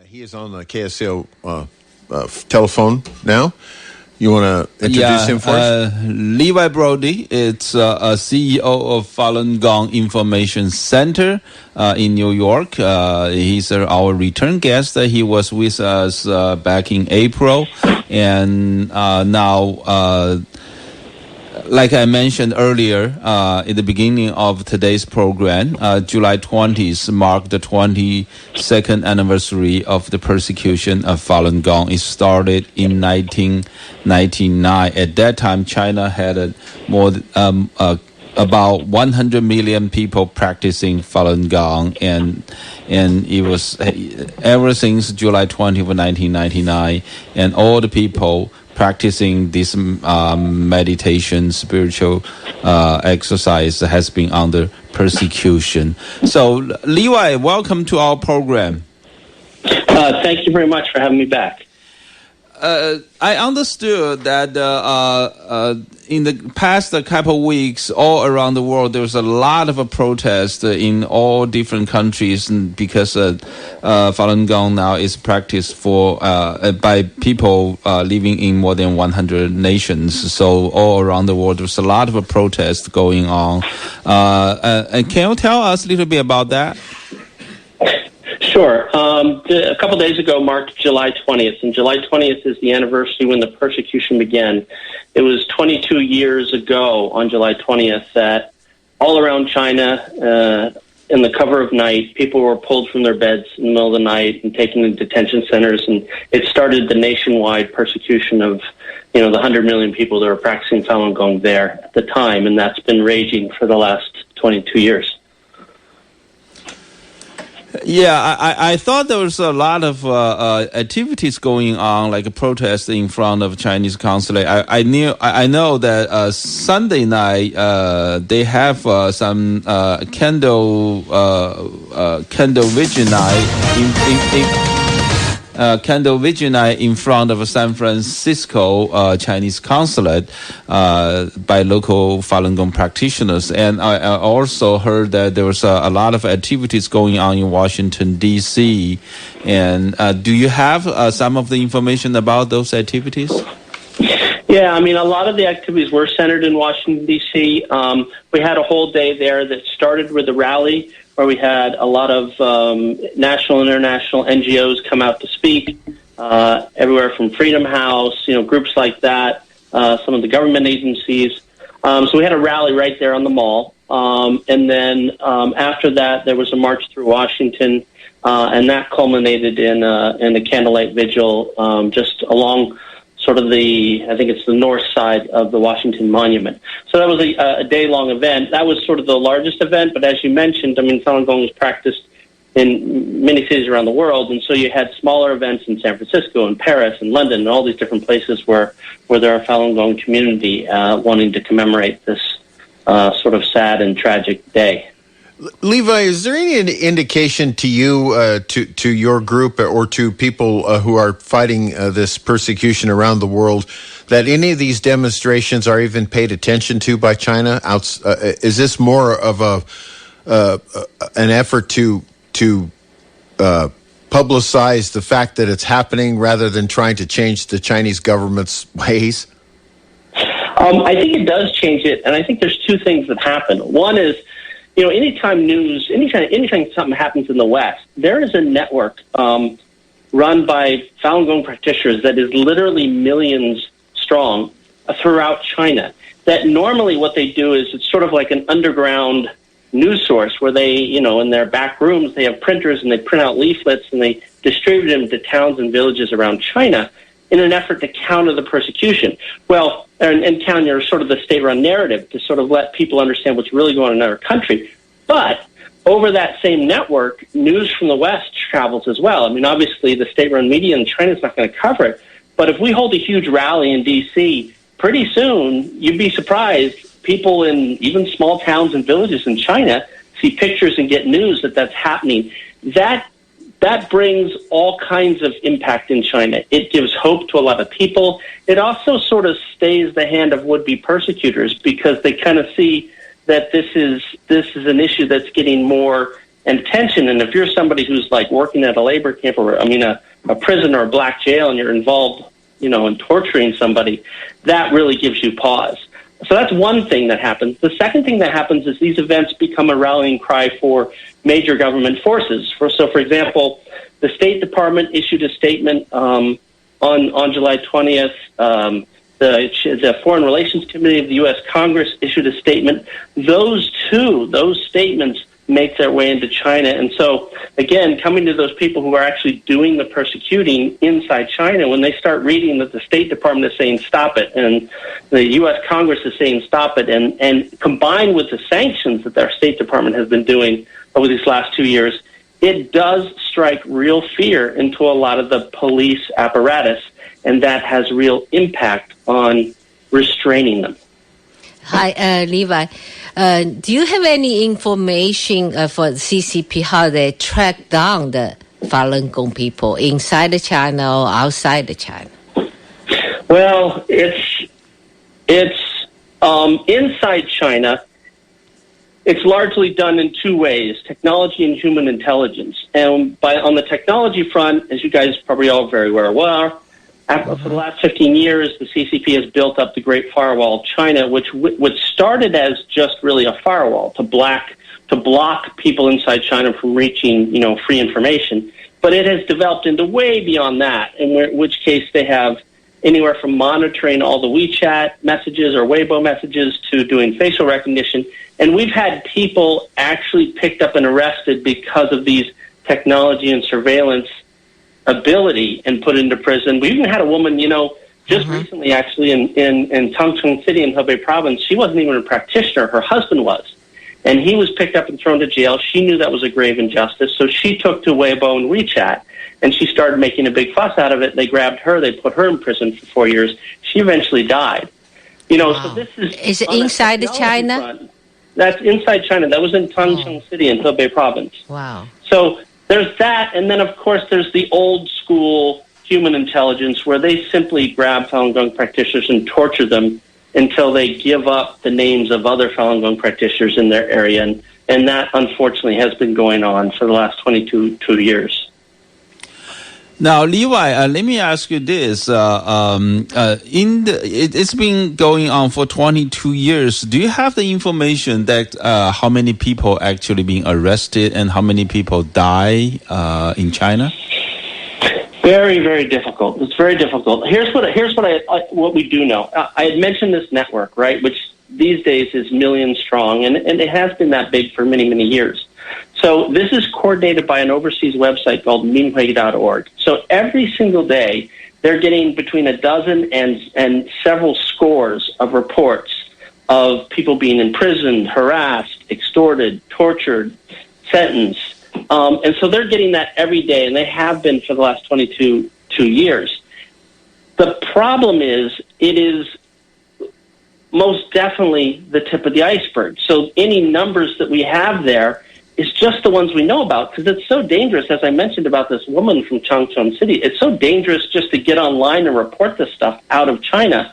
He is on the KSCO telephone now. You want to introduce him for us? Levi Browde is a CEO of Falun Gong Information Center in New York. He's our return guest. He was with us back in April, and now, like I mentioned earlier, at the beginning of today's program, July 20th marked the 22nd anniversary of the persecution of Falun Gong. It started in 1999. At that time, China had about 100 million people practicing Falun Gong, and it was ever since July 20th of 1999, and all the people practicing this meditation, spiritual exercise has been under persecution. So, Levi, welcome to our program. Thank you very much for having me back. I understood that in the past couple of weeks, all around the world, there was a lot of a protest in all different countries because Falun Gong now is practiced by people living in more than 100 nations. So all around the world, there's a lot of a protest going on. And can you tell us a little bit about that? Sure. A couple days ago marked July 20th, and July 20th is the anniversary when the persecution began. It was 22 years ago on July 20th that all around China, in the cover of night, people were pulled from their beds in the middle of the night and taken to detention centers, and it started the nationwide persecution of, the 100 million people that were practicing Falun Gong there at the time, and that's been raging for the last 22 years. Yeah, I thought there was a lot of activities going on, like a protest in front of Chinese consulate. I know that Sunday night they have some candle vigil night in front of San Francisco Chinese consulate by local Falun Gong practitioners. And I also heard that there was a lot of activities going on in Washington, D.C. And do you have some of the information about those activities? Yeah, a lot of the activities were centered in Washington, D.C. We had a whole day there that started with a rally where we had a lot of national and international NGOs come out to speak, everywhere from Freedom House, groups like that, some of the government agencies. So we had a rally right there on the mall. And then after that, there was a march through Washington, and that culminated in a candlelight vigil just along sort of I think it's the north side of the Washington Monument. So that was a day-long event. That was sort of the largest event, but as you mentioned, Falun Gong is practiced in many cities around the world, and so you had smaller events in San Francisco and Paris and London and all these different places where there are Falun Gong community wanting to commemorate this sort of sad and tragic day. Levi, is there any indication to you, to your group, or to people who are fighting this persecution around the world, that any of these demonstrations are even paid attention to by China? Is this more of an effort to publicize the fact that it's happening rather than trying to change the Chinese government's ways? I think it does change it, and I think there's two things that happen. One is, anytime something happens in the West, there is a network run by Falun Gong practitioners that is literally millions strong throughout China. That normally what they do is it's sort of like an underground news source where they, in their back rooms, they have printers and they print out leaflets and they distribute them to towns and villages around China in an effort to counter the persecution. Well, and counter sort of the state-run narrative to sort of let people understand what's really going on in our country. But over that same network, news from the West travels as well. Obviously, the state-run media in China is not going to cover it. But if we hold a huge rally in D.C., pretty soon you'd be surprised. People in even small towns and villages in China see pictures and get news that that's happening. That brings all kinds of impact in China. It gives hope to a lot of people. It also sort of stays the hand of would-be persecutors because they kind of see that this is an issue that's getting more and tension. And if you're somebody who's like working at a labor camp or, a prison or a black jail and you're involved, in torturing somebody, that really gives you pause. So that's one thing that happens. The second thing that happens is these events become a rallying cry for major government forces. So, for example, the State Department issued a statement on July 20th. The Foreign Relations Committee of the U.S. Congress issued a statement. Those statements make their way into China. And so, again, coming to those people who are actually doing the persecuting inside China, when they start reading that the State Department is saying stop it, and the U.S. Congress is saying stop it, and combined with the sanctions that their State Department has been doing over these last 2 years, it does strike real fear into a lot of the police apparatus, and that has real impact on restraining them. Hi, Levi. Do you have any information for CCP, how they track down the Falun Gong people inside China or outside China? Well, it's inside China. It's largely done in two ways: technology and human intelligence. And on the technology front, as you guys probably all very well aware, for the last 15 years, the CCP has built up the Great Firewall of China, which started as just really a firewall to block people inside China from reaching, free information. But it has developed into way beyond that, in which case they have anywhere from monitoring all the WeChat messages or Weibo messages to doing facial recognition. And we've had people actually picked up and arrested because of these technology and surveillance ability and put into prison. We even had a woman, just recently actually in Changchun City in Hebei province. She wasn't even a practitioner. Her husband was. And he was picked up and thrown to jail. She knew that was a grave injustice. So she took to Weibo and WeChat and she started making a big fuss out of it. They grabbed her. They put her in prison for 4 years. She eventually died. So this is it inside China? Front. That's inside China. That was in Changchun City in Hebei province. Wow. So there's that, and then, of course, there's the old-school human intelligence where they simply grab Falun Gong practitioners and torture them until they give up the names of other Falun Gong practitioners in their area, and that, unfortunately, has been going on for the last 22 years. Now, Levi, let me ask you this. It's been going on for 22 years. Do you have the information that how many people actually being arrested and how many people die in China? Very, very difficult. It's very difficult. Here's what we do know. I had mentioned this network, right, which these days is millions strong, and it has been that big for many, many years. So this is coordinated by an overseas website called minghui.org. So every single day, they're getting between a dozen and several scores of reports of people being imprisoned, harassed, extorted, tortured, sentenced. And so they're getting that every day, and they have been for the last 22 years. The problem is, it is most definitely the tip of the iceberg. So any numbers that we have there is just the ones we know about, because it's so dangerous. As I mentioned about this woman from Changchun City, it's so dangerous just to get online and report this stuff out of China.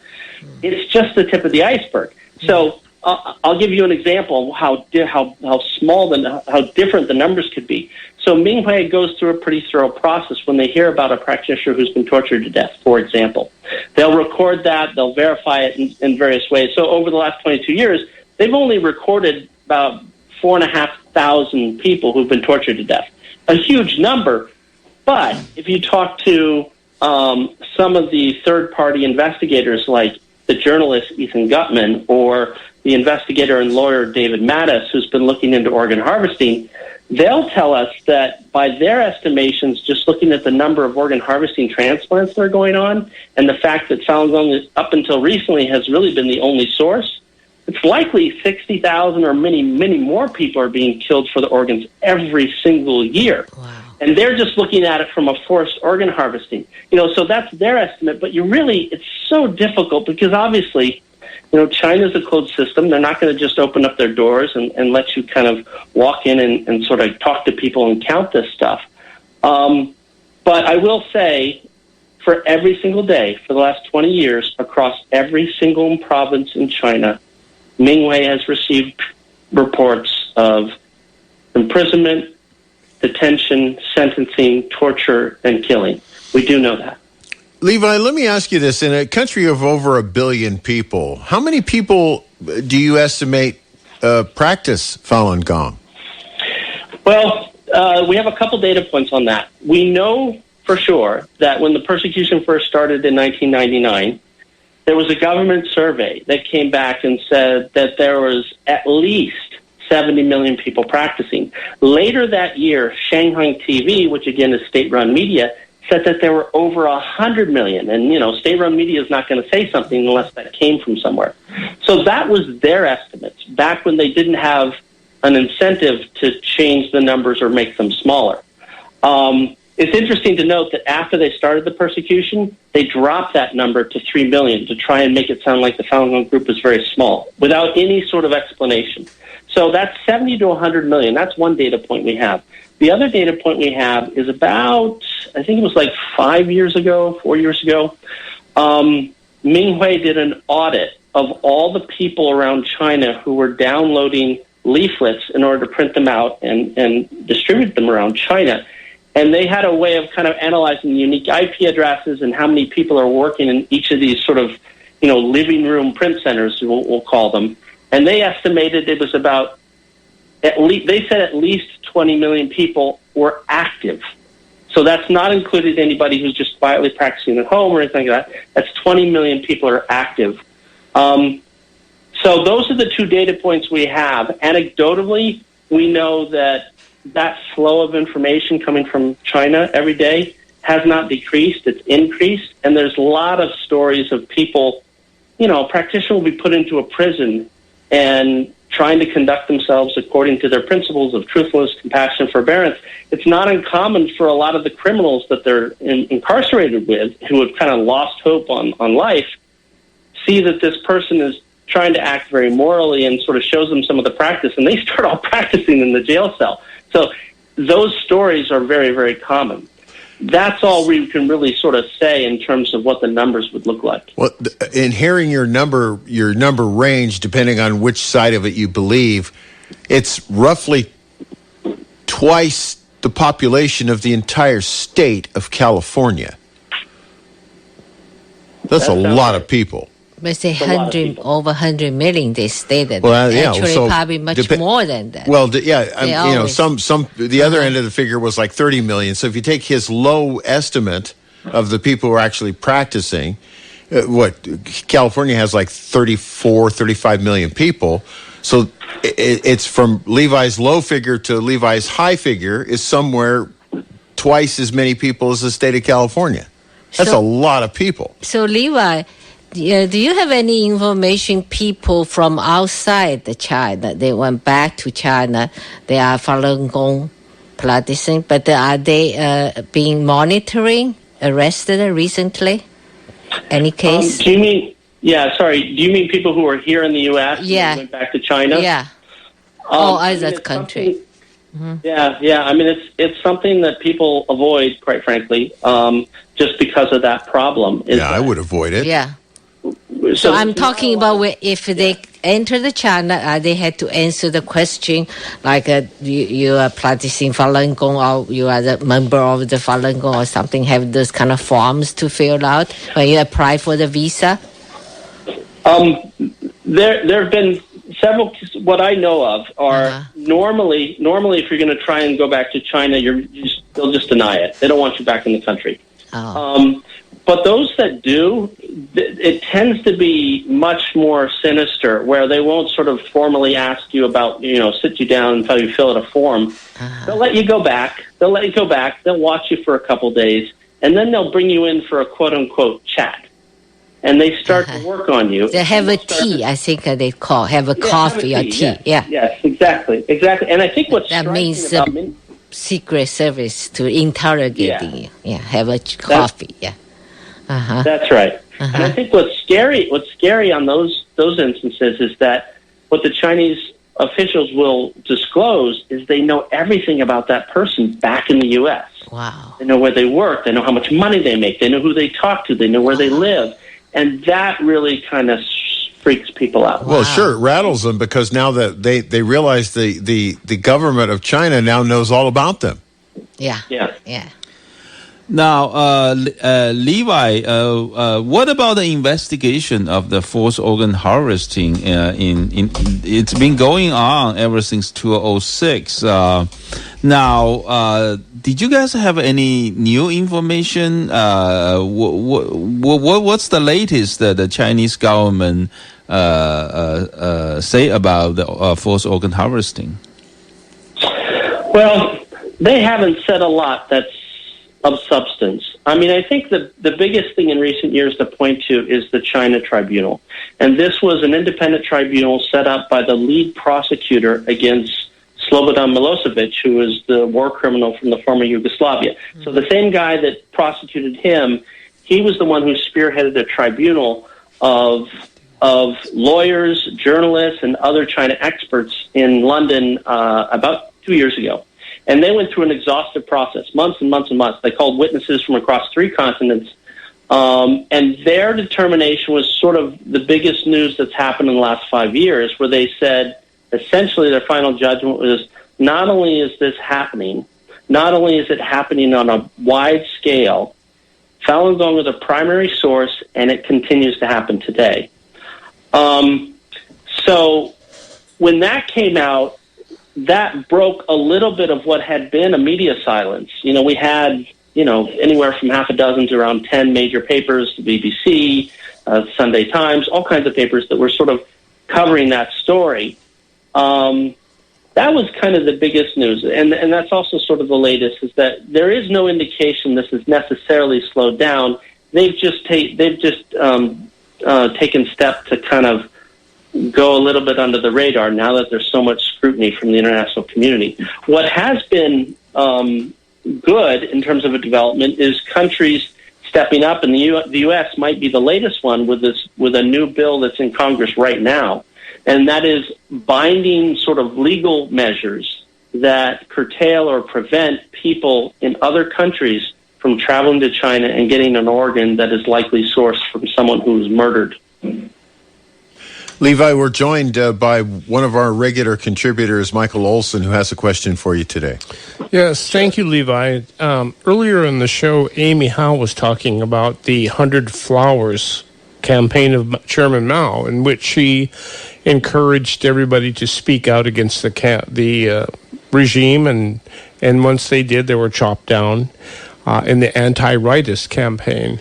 It's just the tip of the iceberg. So I'll give you an example of how different the numbers could be. So Minghui goes through a pretty thorough process when they hear about a practitioner who's been tortured to death, for example. They'll record that, they'll verify it in various ways. So over the last 22 years, they've only recorded about 4,500 people who've been tortured to death. A huge number, but if you talk to some of the third-party investigators like the journalist Ethan Gutman or the investigator and lawyer David Mattis, who's been looking into organ harvesting, they'll tell us that by their estimations, just looking at the number of organ harvesting transplants that are going on and the fact that Falun Gong up until recently has really been the only source, it's likely 60,000 or many, many more people are being killed for the organs every single year. Wow. And they're just looking at it from a forced organ harvesting. So that's their estimate. But it's so difficult because obviously, China's a closed system. They're not going to just open up their doors and let you kind of walk in and sort of talk to people and count this stuff. But I will say, for every single day for the last 20 years, across every single province in China, Minghui has received reports of imprisonment, detention, sentencing, torture, and killing. We do know that. Levi, let me ask you this. In a country of over 1 billion people, how many people do you estimate practice Falun Gong? Well, we have a couple data points on that. We know for sure that when the persecution first started in 1999, there was a government survey that came back and said that there was at least 70 million people practicing. Later that year, Shanghai TV, which again is state-run media, said that there were over 100 million. And, state-run media is not going to say something unless that came from somewhere. So that was their estimates back when they didn't have an incentive to change the numbers or make them smaller. It's interesting to note that after they started the persecution, they dropped that number to 3 million to try and make it sound like the Falun Gong group was very small, without any sort of explanation. So that's 70 to 100 million. That's one data point we have. The other data point we have is about, I think it was like 4 years ago, Ming Hui did an audit of all the people around China who were downloading leaflets in order to print them out and distribute them around China. And they had a way of kind of analyzing the unique IP addresses and how many people are working in each of these sort of, living room print centers, we'll call them. And they estimated it was about, they said at least 20 million people were active. So that's not included anybody who's just quietly practicing at home or anything like that. That's 20 million people are active. So those are the two data points we have. Anecdotally, we know that flow of information coming from China every day has not decreased, it's increased. And there's a lot of stories of people, a practitioner will be put into a prison and trying to conduct themselves according to their principles of truthfulness, compassion, forbearance. It's not uncommon for a lot of the criminals that they're incarcerated with, who have kind of lost hope on life, see that this person is trying to act very morally and sort of shows them some of the practice, and they start all practicing in the jail cell. So those stories are very, very common. That's all we can really sort of say in terms of what the numbers would look like. Well, in hearing your number range, depending on which side of it you believe, it's roughly twice the population of the entire state of California. That's a lot of people. Let's say over 100 million, they stated. Well, actually, probably much more than that. Well, the other end of the figure was like 30 million. So if you take his low estimate of the people who are actually practicing, California has like 35 million people. So it's from Levi's low figure to Levi's high figure is somewhere twice as many people as the state of California. That's a lot of people. So Levi, do you have any information people from outside China, they went back to China, they are Falun Gong practicing, but are they being monitoring, arrested recently? Any case? Do you mean people who are here in the U.S. and went back to China? Yeah. Other country. Mm-hmm. Yeah. I mean, it's something that people avoid, quite frankly, just because of that problem. I would avoid it. Yeah. So I'm talking about if they enter the China, they had to answer the question like you are practicing Falun Gong or you are the member of the Falun Gong or something. Have those kind of forms to fill out when you apply for the visa. There have been several. What I know of are normally if you're going to try and go back to China, they'll just deny it. They don't want you back in the country. But those that do, it tends to be much more sinister, where they won't sort of formally ask you about, sit you down and tell you fill out a form. They'll let you go back. They'll watch you for a couple days, and then they'll bring you in for a quote-unquote chat. And they start to work on you. They have a tea, I think they call, have a coffee or tea. Yeah. Yes, exactly. And I think what's that means secret service to interrogating you. Yeah, have a coffee. That's right. And I think what's scary on those instances is that what the Chinese officials will disclose is they know everything about that person back in the U.S. Wow. They know where they work. They know how much money they make. They know who they talk to. They know where they live. And that really kind of freaks people out. Well, sure, it rattles them because now that they realize the government of China now knows all about them. Yeah. Yeah. Yeah. Now, Levi, what about the investigation of the forced organ harvesting? It's been going on ever since 2006. Now, did you guys have any new information? What's the latest that the Chinese government say about the forced organ harvesting? Well, they haven't said a lot that's of substance. I mean, I think the biggest thing in recent years to point to is the China Tribunal. And this was an independent tribunal set up by the lead prosecutor against Slobodan Milosevic, who was the war criminal from the former Yugoslavia. So the same guy that prosecuted him, he was the one who spearheaded a tribunal of lawyers, journalists, and other China experts in London about 2 years ago. And they went through an exhaustive process, months and months and months. They called witnesses from across 3 continents. And their determination was sort of the biggest news that's happened in the last 5 years, where they said, essentially their final judgment was, not only is this happening, not only is it happening on a wide scale, Falun Gong is a primary source, and it continues to happen today. So when that came out, that broke a little bit of what had been a media silence. We had, anywhere from half a dozen to around 10 major papers, the BBC, Sunday Times, all kinds of papers that were sort of covering that story. That was kind of the biggest news. And that's also sort of the latest, is that there is no indication this is necessarily slowed down. They've just taken steps to kind of go a little bit under the radar now that there's so much scrutiny from the international community. What has been good in terms of a development is countries stepping up, and the U.S. might be the latest one with a new bill that's in Congress right now, and that is binding sort of legal measures that curtail or prevent people in other countries from traveling to China and getting an organ that is likely sourced from someone who was murdered. Levi, we're joined by one of our regular contributors, Michael Olson, who has a question for you today. Yes, thank you, Levi. Earlier in the show, Amy Howe was talking about the 100 Flowers campaign of Chairman Mao, in which she encouraged everybody to speak out against the regime, and once they did, they were chopped down in the anti-rightist campaign.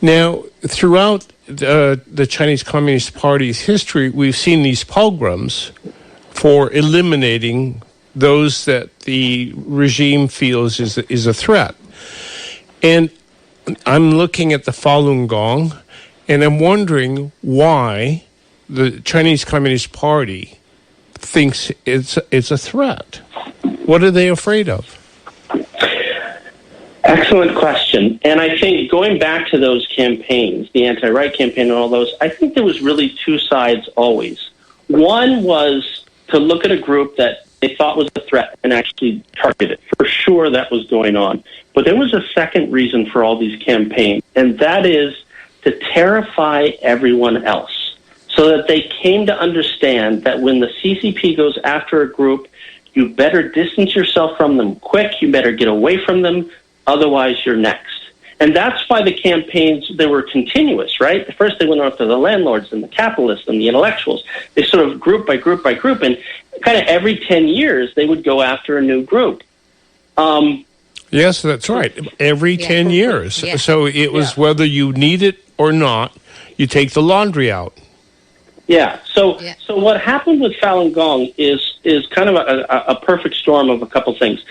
Now, throughout the Chinese Communist Party's history, we've seen these pogroms for eliminating those that the regime feels is a threat. And I'm looking at the Falun Gong, and I'm wondering why the Chinese Communist Party thinks it's a threat. What are they afraid of? Excellent question. And I think going back to those campaigns, the anti-right campaign and all those, I think there was really 2 sides always. One was to look at a group that they thought was a threat and actually target it. For sure that was going on. But there was a second reason for all these campaigns, and that is to terrify everyone else, so that they came to understand that when the CCP goes after a group, you better distance yourself from them quick, you better get away from them, otherwise you're next. And that's why the campaigns, they were continuous, right? First they went after the landlords and the capitalists and the intellectuals. They sort of group by group by group, and kind of every 10 years they would go after a new group. Yes, that's right. Every 10 years. Yeah. So it was whether you need it or not, you take the laundry out. Yeah. So what happened with Falun Gong is kind of a perfect storm of a couple things.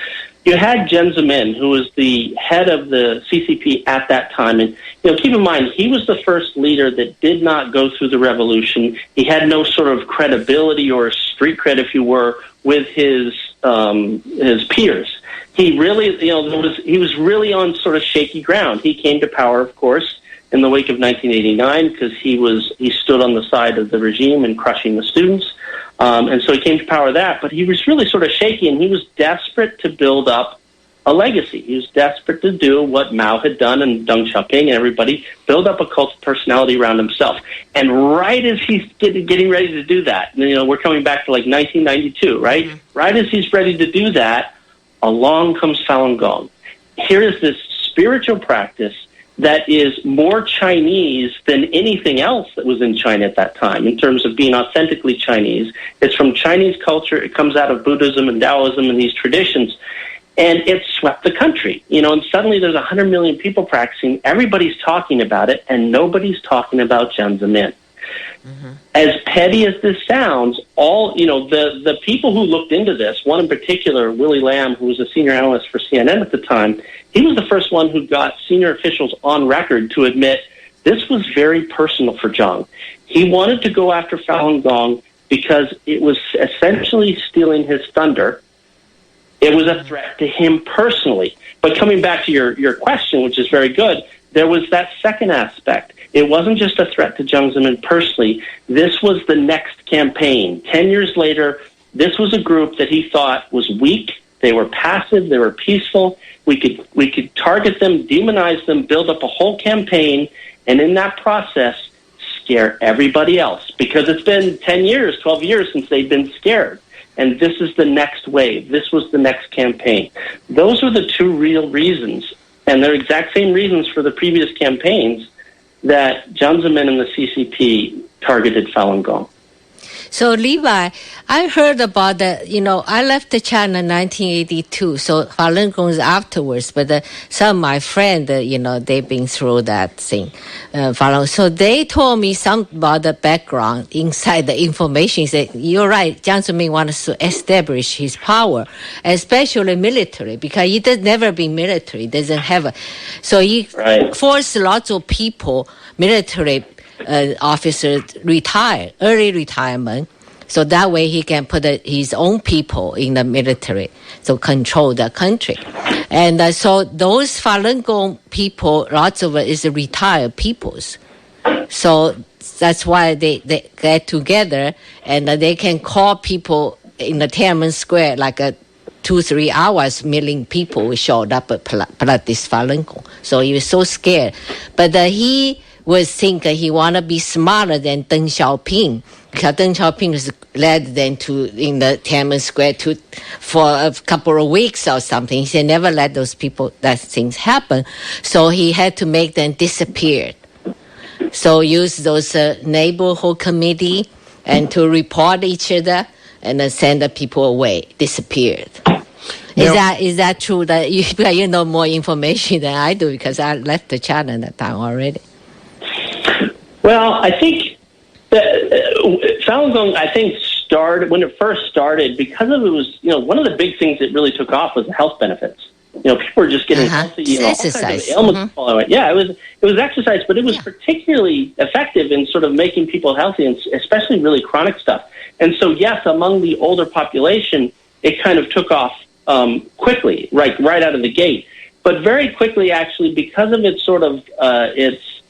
You had Jiang Zemin, who was the head of the CCP at that time, and keep in mind he was the first leader that did not go through the revolution. He had no sort of credibility or street cred, if you were, with his peers. He really, he was really on sort of shaky ground. He came to power, of course, in the wake of 1989 because he stood on the side of the regime and crushing the students. And so he came to power that, but he was really sort of shaky, and he was desperate to build up a legacy. He was desperate to do what Mao had done and Deng Xiaoping and everybody, build up a cult of personality around himself. And right as he's getting ready to do that, we're coming back to like 1992, right? Mm-hmm. Right as he's ready to do that, along comes Falun Gong. Here is this spiritual practice that is more Chinese than anything else that was in China at that time in terms of being authentically Chinese. It's from Chinese culture. It comes out of Buddhism and Taoism and these traditions. And it swept the country, and suddenly there's 100 million people practicing. Everybody's talking about it, and nobody's talking about Jiang Zemin. Mm-hmm. As petty as this sounds, the people who looked into this, one in particular, Willie Lamb, who was a senior analyst for CNN at the time, he was the first one who got senior officials on record to admit this was very personal for Jiang. He wanted to go after Falun Gong because it was essentially stealing his thunder. It was a threat to him personally. But coming back to your question, which is very good, there was that second aspect. It wasn't just a threat to Jiang Zemin personally. This was the next campaign. 10 years later, this was a group that he thought was weak. They were passive. They were peaceful. We could target them, demonize them, build up a whole campaign, and in that process, scare everybody else. Because it's been 10 years, 12 years since they've been scared. And this is the next wave. This was the next campaign. Those are the two real reasons, and they're exact same reasons for the previous campaigns that Jiang Zemin and the CCP targeted Falun Gong. So, Levi, I heard about that. I left China in 1982, so Falun Gong is afterwards. But some of my friends, they've been through that thing. Falun. So they told me something about the background inside the information. He said, you're right, Jiang Zemin wants to establish his power, especially military, because he has never been military, doesn't have a. So he forced lots of people, military officers, early retirement, so that way he can put his own people in the military to control the country. And so those Falun Gong people, lots of it is retired peoples. So that's why they get together and they can call people in the Tiananmen Square like 2-3 hours, million people showed up at practice Falun Gong. So he was so scared. But he was thinking he want to be smarter than Deng Xiaoping, because Deng Xiaoping was led them in the Tiananmen Square for a couple of weeks or something. He said never let those things happen. So he had to make them disappear. So use those neighborhood committee and to report each other and then send the people away, disappeared. Is that true that you know more information than I do, because I left China at that time already? Well, I think that Falun Gong, started when it first started, because of it was, one of the big things that really took off was the health benefits. People were just getting healthy, exercise. All kinds of ailments following it. Yeah, it was exercise, but it was particularly effective in sort of making people healthy, and especially really chronic stuff. And so, yes, among the older population, it kind of took off quickly, right out of the gate. But very quickly, actually, because of its sort of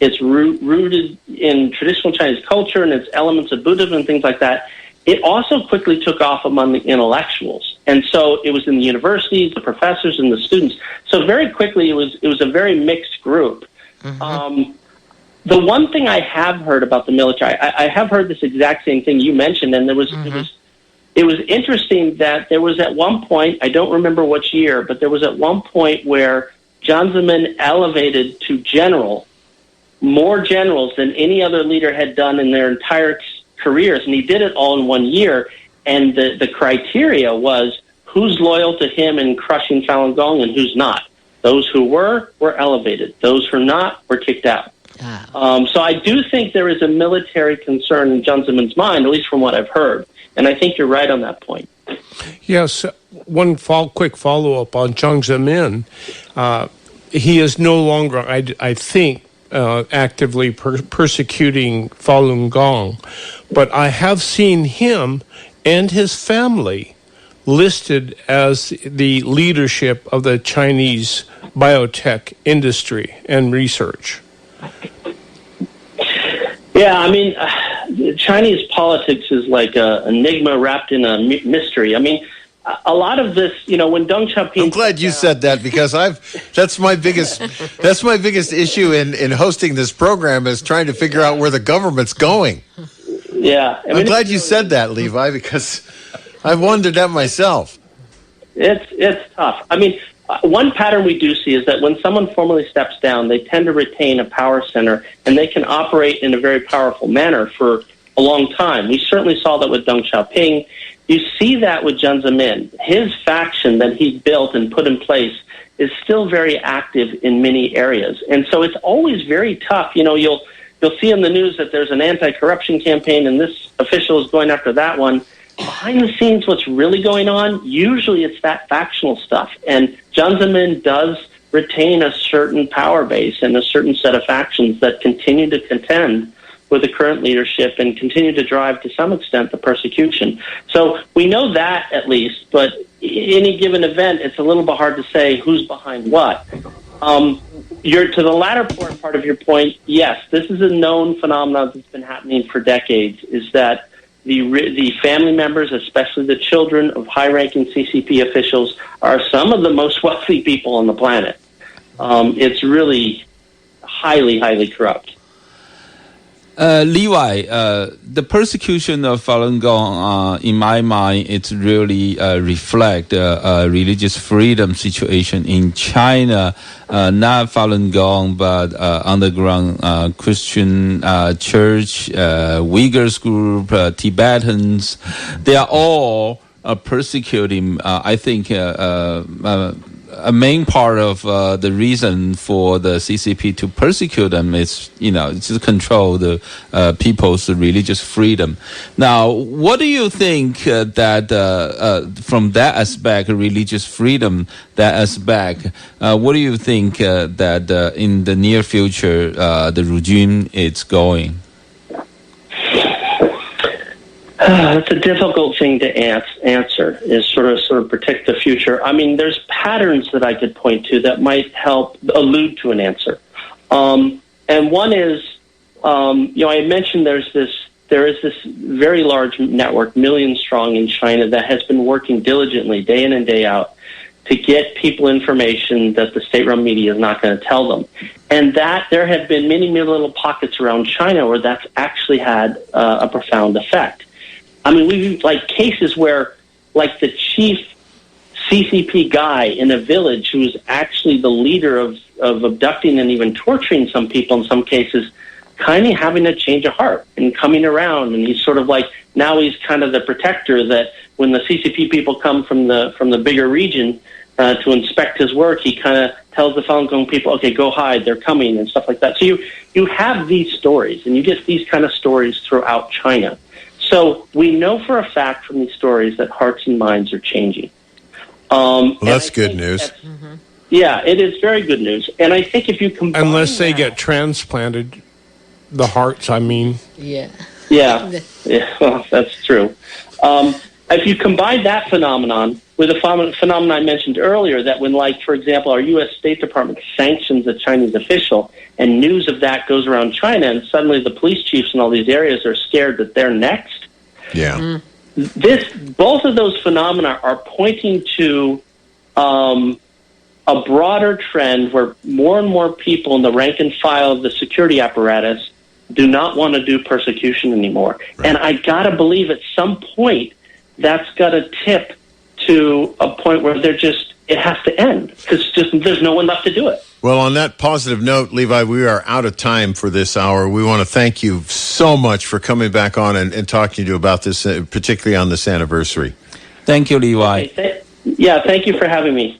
it's rooted in traditional Chinese culture and its elements of Buddhism and things like that, it also quickly took off among the intellectuals. And so it was in the universities, the professors, and the students. So very quickly, it was a very mixed group. Mm-hmm. The one thing I have heard about the military, I have heard this exact same thing you mentioned, and it was interesting that there was at one point, I don't remember which year, but there was at one point where Jiang Zemin elevated to general more generals than any other leader had done in their entire careers, and he did it all in 1 year. And the criteria was who's loyal to him in crushing Falun Gong and who's not. Those who were elevated. Those who were not were kicked out. So I do think there is a military concern in Jiang Zemin's mind, at least from what I've heard. And I think you're right on that point. Yes, one quick follow-up on Jiang Zemin. He is no longer, I think, actively persecuting Falun Gong, but I have seen him and his family listed as the leadership of the Chinese biotech industry and research. Yeah, I mean, Chinese politics is like an enigma wrapped in a mystery. I mean, a lot of this, when Deng Xiaoping... I'm glad you said that, because that's my biggest issue in hosting this program, is trying to figure out where the government's going. Yeah. I'm glad you said that, Levi, because I've wondered that myself. it's tough. I mean, one pattern we do see is that when someone formally steps down, they tend to retain a power center, and they can operate in a very powerful manner for a long time. We certainly saw that with Deng Xiaoping. You see that with Jiang Zemin. His faction that he built and put in place is still very active in many areas. And so it's always very tough. You know, you'll see in the news that there's an anti-corruption campaign and this official is going after that one. Behind the scenes, what's really going on, usually it's that factional stuff. And Jiang Zemin does retain a certain power base and a certain set of factions that continue to contend with the current leadership and continue to drive, to some extent, the persecution. So we know that at least, but any given event, it's a little bit hard to say who's behind what. To the latter part of your point, yes, this is a known phenomenon that's been happening for decades, is that the family members, especially the children of high-ranking CCP officials, are some of the most wealthy people on the planet. It's really highly, highly corrupt. Levi, the persecution of Falun Gong, in my mind, it's really reflect religious freedom situation in China. Not Falun Gong, but underground Christian church, Uyghurs group, Tibetans. They are all persecuting. I think a main part of the reason for the CCP to persecute them is, to control the people's religious freedom. Now, what do you think that from that aspect, religious freedom, that aspect, what do you think that in the near future the regime is going? It's a difficult thing to answer, is sort of predict the future. I mean, there's patterns that I could point to that might help allude to an answer. And one is, I mentioned there is this very large network, millions strong in China, that has been working diligently day in and day out to get people information that the state-run media is not going to tell them. And that there have been many, many little pockets around China where that's actually had a profound effect. I mean, we've cases where, the chief CCP guy in a village who's actually the leader of abducting and even torturing some people in some cases, kind of having a change of heart and coming around. And he's sort of now he's kind of the protector that when the CCP people come from the bigger region to inspect his work, he kind of tells the Falun Gong people, okay, go hide, they're coming, and stuff like that. So you have these stories, and you get these kind of stories throughout China. So we know for a fact from these stories that hearts and minds are changing. Well, that's good news. Yeah, it is very good news. And I think if you combine unless they get transplanted, the hearts, I mean. Yeah, well, that's true. If you combine that phenomenon with the phenomenon I mentioned earlier, that when, for example, our U.S. State Department sanctions a Chinese official and news of that goes around China, and suddenly the police chiefs in all these areas are scared that they're next. Yeah. Both of those phenomena are pointing to a broader trend where more and more people in the rank and file of the security apparatus do not want to do persecution anymore. Right. And I got to believe at some point that's got to tip to a point where it has to end, because there's no one left to do it. Well, on that positive note, Levi, we are out of time for this hour. We want to thank you so much for coming back on and talking to you about this, particularly on this anniversary. Thank you, Levi. Okay, thank you for having me.